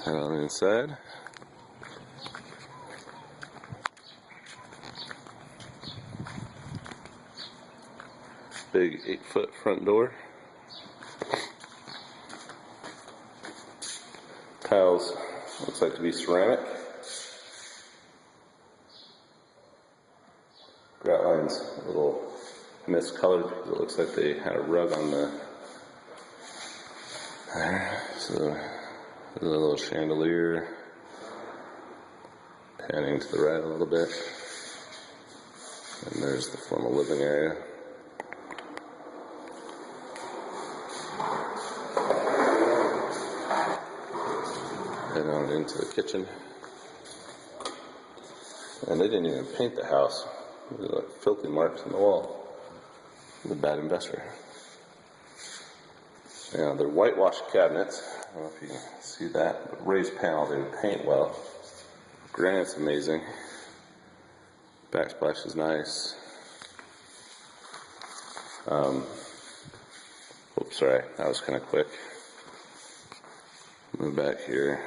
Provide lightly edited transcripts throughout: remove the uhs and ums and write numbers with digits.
Head on inside. Big 8-foot front door. Tiles looks like to be ceramic. Grout line's a little miscolored because it looks like they had a rug on there. So there's a little chandelier. Panning to the right a little bit. And there's the formal living area. Head on into the kitchen. And they didn't even paint the house. There's like filthy marks on the wall. The bad investor. Yeah, they're whitewashed cabinets. I don't know if you can see that. But raised panel, they would paint well. Granite's amazing. Backsplash is nice. Oops, sorry, that was kind of quick. Move back here.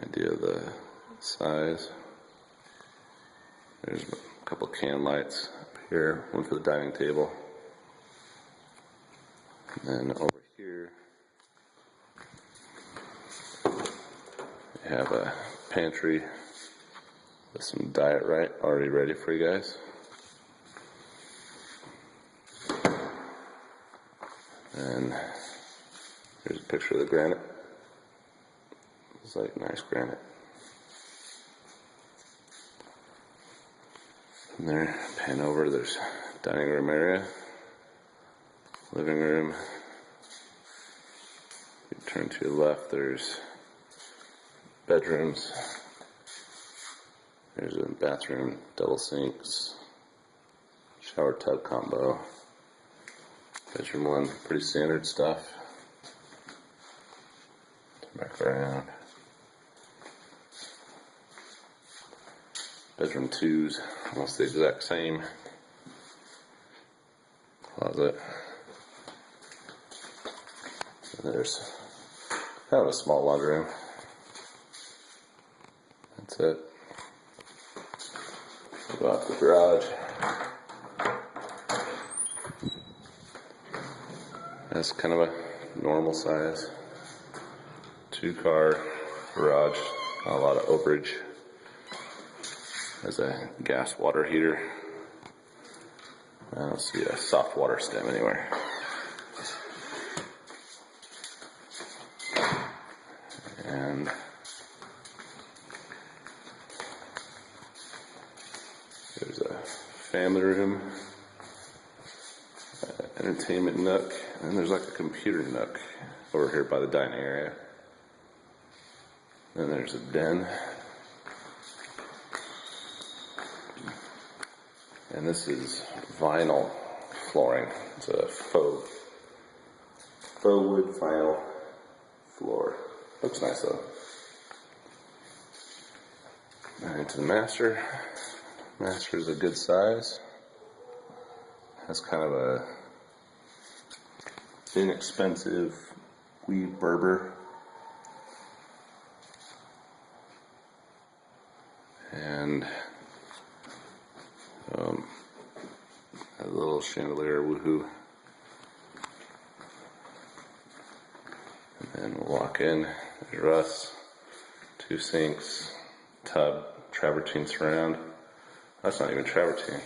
Idea of the size. There's a couple can lights up here, one for the dining table. And then over here, we have a pantry with some Diet Right already ready for you guys. And here's a picture of the granite. It's like nice granite. And there, pan over, there's dining room area, living room. You turn to your left, there's bedrooms. There's a bathroom, double sinks, shower tub combo. Bedroom one, pretty standard stuff. Turn back around. Bedroom two's almost the exact same. Closet. And there's kind of a small laundry room. That's it. Go out the garage. That's kind of a normal size 2-car garage. Not a lot of overage. There's a gas water heater. I don't see a soft water stem anywhere. And there's a family room, entertainment nook, and there's like a computer nook over here by the dining area. Then there's a den. And this is vinyl flooring. It's a faux wood vinyl floor. Looks nice though. And into the master. Master is a good size. Has kind of a inexpensive weave Berber. And a little chandelier, woohoo. And then we'll walk in. There's Russ, 2 sinks, tub, travertine surround. That's not even travertine.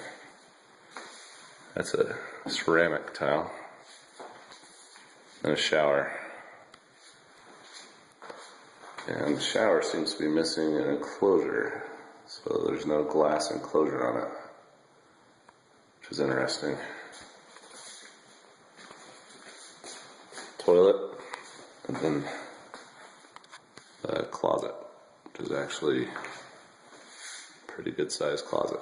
That's a ceramic tile. And a shower. And the shower seems to be missing an enclosure. So there's no glass enclosure on it, which is interesting. Toilet, and then a closet, which is actually a pretty good sized closet.